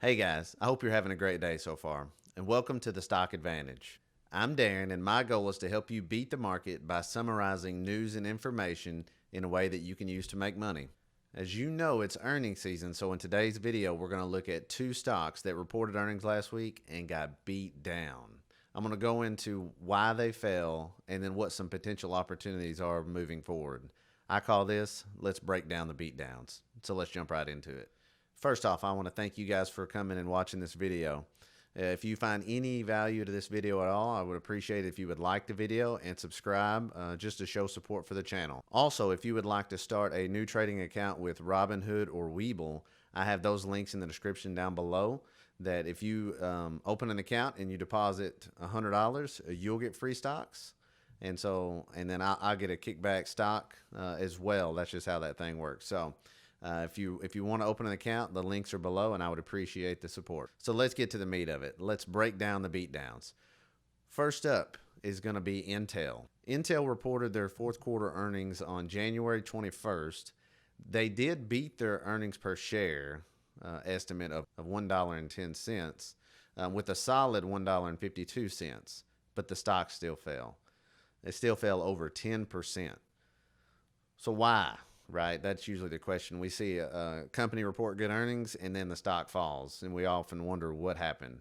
Hey guys, I hope you're having a great day so far, and welcome to the Stock Advantage. I'm Darren, and my goal is to help you beat the market by summarizing news and information in a way that you can use to make money. As you know, it's earnings season, so in today's video, we're going to look at two stocks that reported earnings last week and got beat down. I'm going to go into why they fell and then what some potential opportunities are moving forward. I call this, let's break down the beatdowns. So let's jump right into it. First off, I want to thank you guys for coming and watching this video. If you find any value to this video at all, I would appreciate it if you would like the video and subscribe just to show support for the channel. Also, if you would like to start a new trading account with Robinhood or Webull, I have those links in the description down below that if you open an account and you deposit $100, you'll get free stocks. And then I'll get a kickback stock as well. That's just how that thing works. So if you want to open an account, the links are below, and I would appreciate the support. So let's get to the meat of it. Let's break down the beatdowns. First up is going to be Intel. Intel reported their fourth quarter earnings on January 21st. They did beat their earnings per share estimate of $1.10 with a solid $1.52, but the stock still fell. It still fell over 10%. So why? Right? That's usually the question. We see a company report good earnings and then the stock falls, and we often wonder what happened.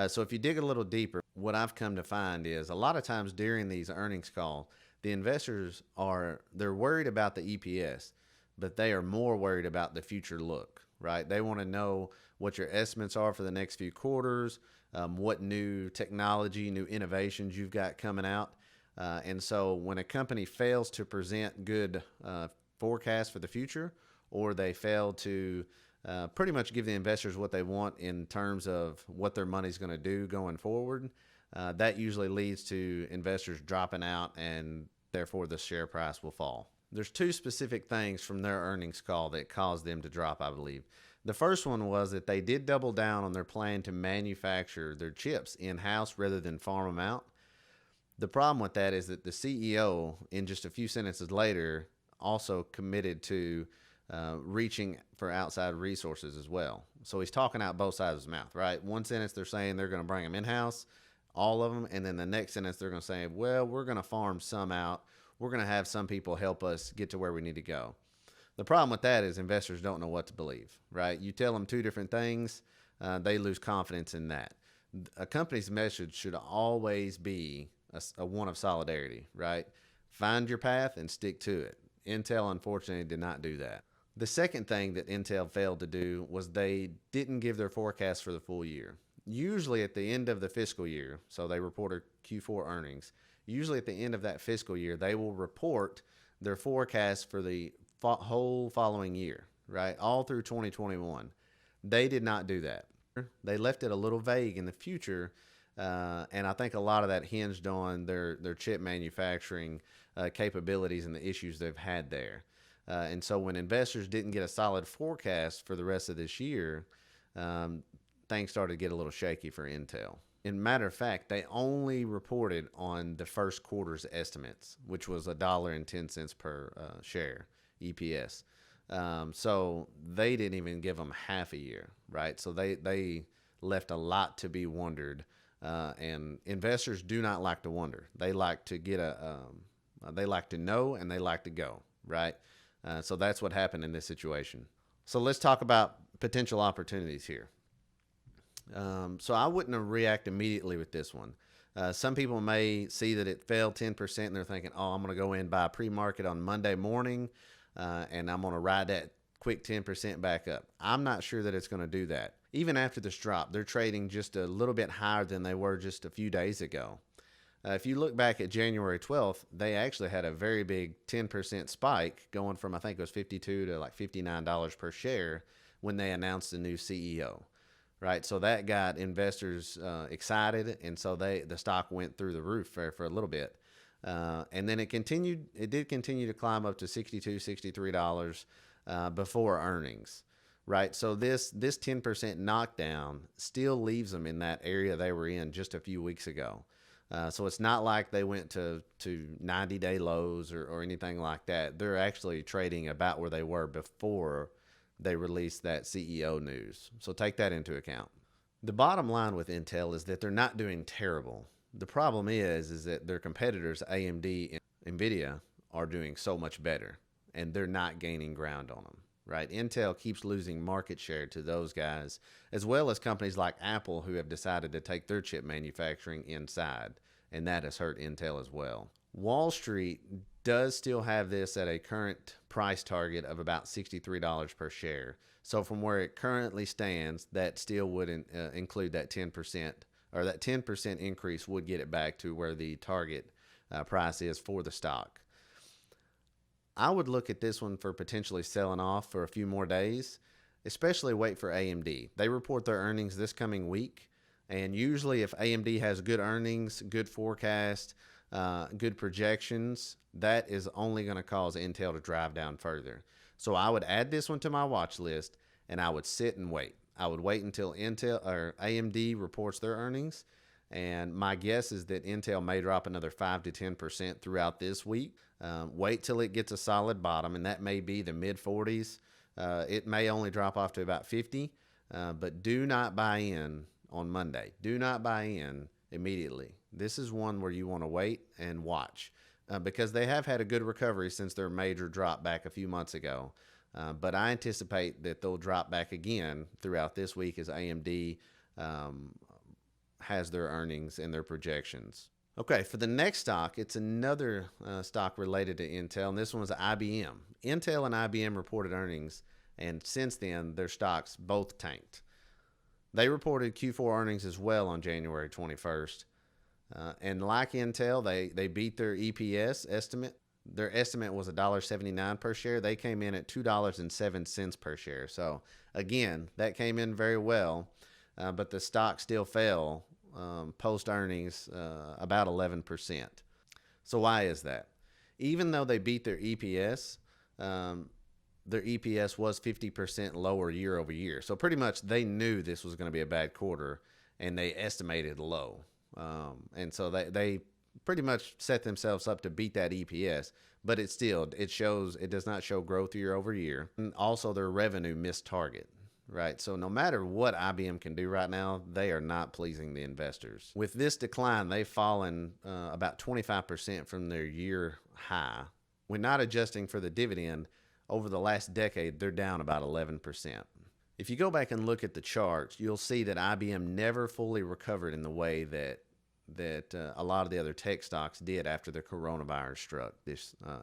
So if you dig a little deeper, what I've come to find is a lot of times during these earnings calls, the investors they're worried about the EPS, but they are more worried about the future look, right? They want to know what your estimates are for the next few quarters, what new technology, new innovations you've got coming out. And so when a company fails to present good forecast for the future, or they fail to pretty much give the investors what they want in terms of what their money's going to do going forward, that usually leads to investors dropping out, and therefore the share price will fall. There's two specific things from their earnings call that caused them to drop, I believe. The first one was that they did double down on their plan to manufacture their chips in-house rather than farm them out. The problem with that is that the CEO, in just a few sentences later, also committed to reaching for outside resources as well. So he's talking out both sides of his mouth, right? One sentence they're saying they're going to bring them in-house, all of them, and then the next sentence they're going to say, well, we're going to farm some out. We're going to have some people help us get to where we need to go. The problem with that is investors don't know what to believe, right? You tell them two different things, they lose confidence in that. A company's message should always be a one of solidarity, right? Find your path and stick to it. Intel, unfortunately, did not do that. The second thing that Intel failed to do was they didn't give their forecast for the full year. Usually at the end of the fiscal year, so they reported Q4 earnings, usually at the end of that fiscal year, they will report their forecast for the whole following year, right? All through 2021. They did not do that. They left it a little vague in the future, and I think a lot of that hinged on their chip manufacturing capabilities and the issues they've had there. And so when investors didn't get a solid forecast for the rest of this year, things started to get a little shaky for Intel. In matter of fact, they only reported on the first quarter's estimates, which was $1.10 per share EPS. So they didn't even give them half a year, right? So they left a lot to be wondered. And investors do not like to wonder. They like to get they like to know, and they like to go, right? So that's what happened in this situation. So let's talk about potential opportunities here. So I wouldn't react immediately with this one. Some people may see that it fell 10% and they're thinking, oh, I'm going to go in and buy pre-market on Monday morning and I'm going to ride that quick 10% back up. I'm not sure that it's going to do that. Even after this drop, they're trading just a little bit higher than they were just a few days ago. If you look back at January 12th, they actually had a very big 10% spike going from, I think it was $52 to like $59 per share when they announced the new CEO, right? So that got investors excited, and so the stock went through the roof for a little bit. And then it did continue to climb up to $62, $63 before earnings. Right, so this 10% knockdown still leaves them in that area they were in just a few weeks ago. So it's not like they went to 90-day lows or anything like that. They're actually trading about where they were before they released that CEO news. So take that into account. The bottom line with Intel is that they're not doing terrible. The problem is that their competitors, AMD and NVIDIA, are doing so much better, and they're not gaining ground on them, right? Intel keeps losing market share to those guys, as well as companies like Apple, who have decided to take their chip manufacturing inside, and that has hurt Intel as well. Wall Street does still have this at a current price target of about $63 per share. So from where it currently stands, that still would include that 10%, or that 10% increase would get it back to where the target price is for the stock. I would look at this one for potentially selling off for a few more days, especially wait for AMD. They report their earnings this coming week, and usually if AMD has good earnings, good forecast, good projections, that is only going to cause Intel to drive down further. So I would add this one to my watch list, and I would sit and wait. I would wait until Intel or AMD reports their earnings, and my guess is that Intel may drop another 5 to 10% throughout this week. Wait till it gets a solid bottom, and that may be the mid 40s. It may only drop off to about 50, but do not buy in on Monday. Do not buy in immediately. This is one where you want to wait and watch, because they have had a good recovery since their major drop back a few months ago. But I anticipate that they'll drop back again throughout this week as AMD has their earnings and their projections. Okay, for the next stock, it's another stock related to Intel, and this one was IBM. Intel and IBM reported earnings, and since then, their stocks both tanked. They reported Q4 earnings as well on January 21st. And like Intel, they beat their EPS estimate. Their estimate was $1.79 per share. They came in at $2.07 per share. So again, that came in very well, but the stock still fell post earnings about 11%. So why is that? Even though they beat their EPS was 50% lower year over year. So pretty much they knew this was going to be a bad quarter, and they estimated low. And so they pretty much set themselves up to beat that EPS, but it does not show growth year over year. And also their revenue missed target, right? So no matter what IBM can do right now, they are not pleasing the investors. With this decline, they've fallen about 25% from their year high. When not adjusting for the dividend, over the last decade, they're down about 11%. If you go back and look at the charts, you'll see that IBM never fully recovered in the way that a lot of the other tech stocks did after the coronavirus struck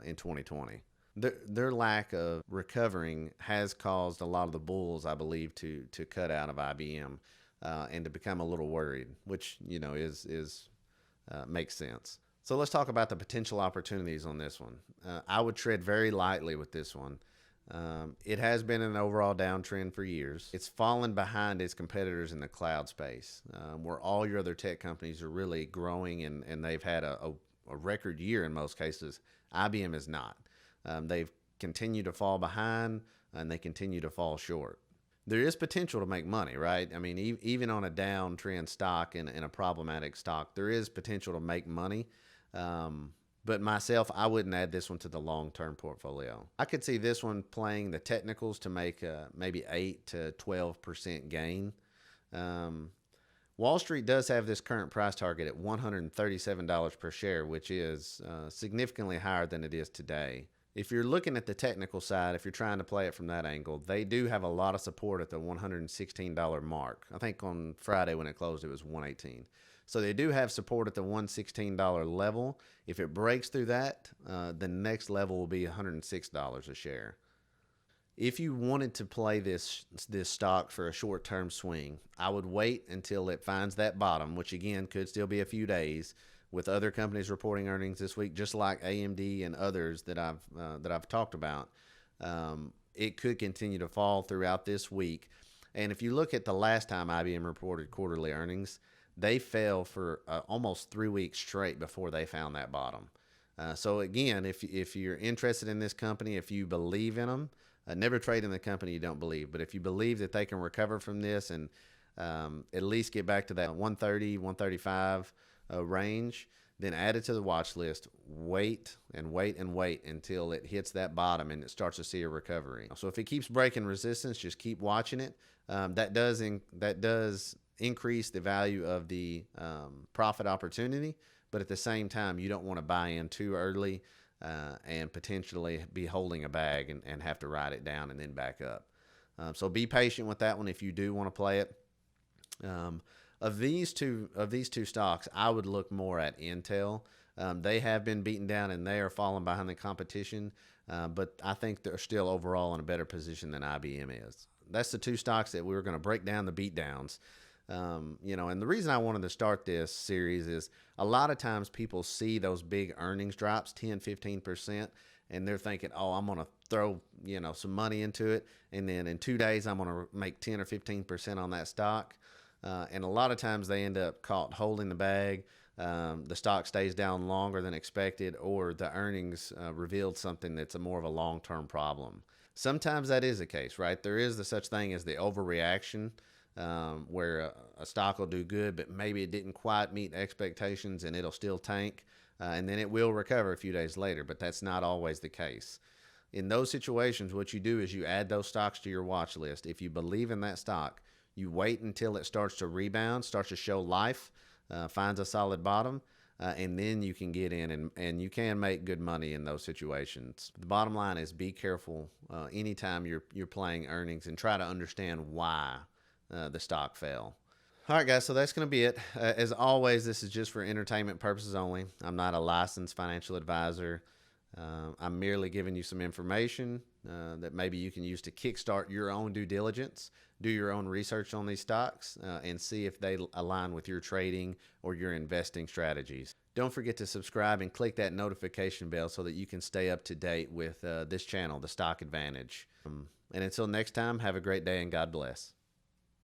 in 2020. Their lack of recovering has caused a lot of the bulls, I believe, to cut out of IBM and to become a little worried, which makes sense. So let's talk about the potential opportunities on this one. I would tread very lightly with this one. It has been an overall downtrend for years. It's fallen behind its competitors in the cloud space, where all your other tech companies are really growing and they've had a record year in most cases. IBM is not. They've continued to fall behind, and they continue to fall short. There is potential to make money, right? I mean, even on a downtrend stock and a problematic stock, there is potential to make money. But myself, I wouldn't add this one to the long-term portfolio. I could see this one playing the technicals to make maybe 8 to 12% gain. Wall Street does have this current price target at $137 per share, which is significantly higher than it is today. If you're looking at the technical side, if you're trying to play it from that angle, they do have a lot of support at the $116 mark. I think on Friday when it closed, it was $118. So they do have support at the $116 level. If it breaks through that, the next level will be $106 a share. If you wanted to play this stock for a short-term swing, I would wait until it finds that bottom, which again could still be a few days, with other companies reporting earnings this week, just like AMD and others that I've talked about. It could continue to fall throughout this week. And if you look at the last time IBM reported quarterly earnings, they fell for almost 3 weeks straight before they found that bottom. So again, if you're interested in this company, if you believe in them, never trade in the company you don't believe. But if you believe that they can recover from this and at least get back to that 130, 135 range, then add it to the watch list, wait and wait and wait until it hits that bottom and it starts to see a recovery. So if it keeps breaking resistance, just keep watching it. That does increase the value of the profit opportunity, but at the same time, you don't want to buy in too early and potentially be holding a bag and have to write it down and then back up. So be patient with that one if you do want to play it. Of these two stocks, I would look more at Intel. They have been beaten down and they are falling behind the competition, but I think they're still overall in a better position than IBM is. That's the two stocks that we were going to break down the beatdowns. And the reason I wanted to start this series is a lot of times people see those big earnings drops, 10, 15%, and they're thinking, oh, I'm going to throw, some money into it, and then in 2 days I'm going to make 10 or 15% on that stock. And a lot of times they end up caught holding the bag. The stock stays down longer than expected, or the earnings revealed something that's more of a long-term problem. Sometimes that is the case, right? There is the such thing as the overreaction, where a stock will do good, but maybe it didn't quite meet expectations and it'll still tank, and then it will recover a few days later, but that's not always the case. In those situations, what you do is you add those stocks to your watch list. If you believe in that stock, you wait until it starts to rebound, starts to show life, finds a solid bottom, and then you can get in and you can make good money in those situations. The bottom line is be careful anytime you're playing earnings and try to understand why the stock fell. All right, guys, so that's going to be it. As always, this is just for entertainment purposes only. I'm not a licensed financial advisor. I'm merely giving you some information that maybe you can use to kickstart your own due diligence, do your own research on these stocks, and see if they align with your trading or your investing strategies. Don't forget to subscribe and click that notification bell so that you can stay up to date with this channel, The Stock Advantage. And until next time, have a great day and God bless.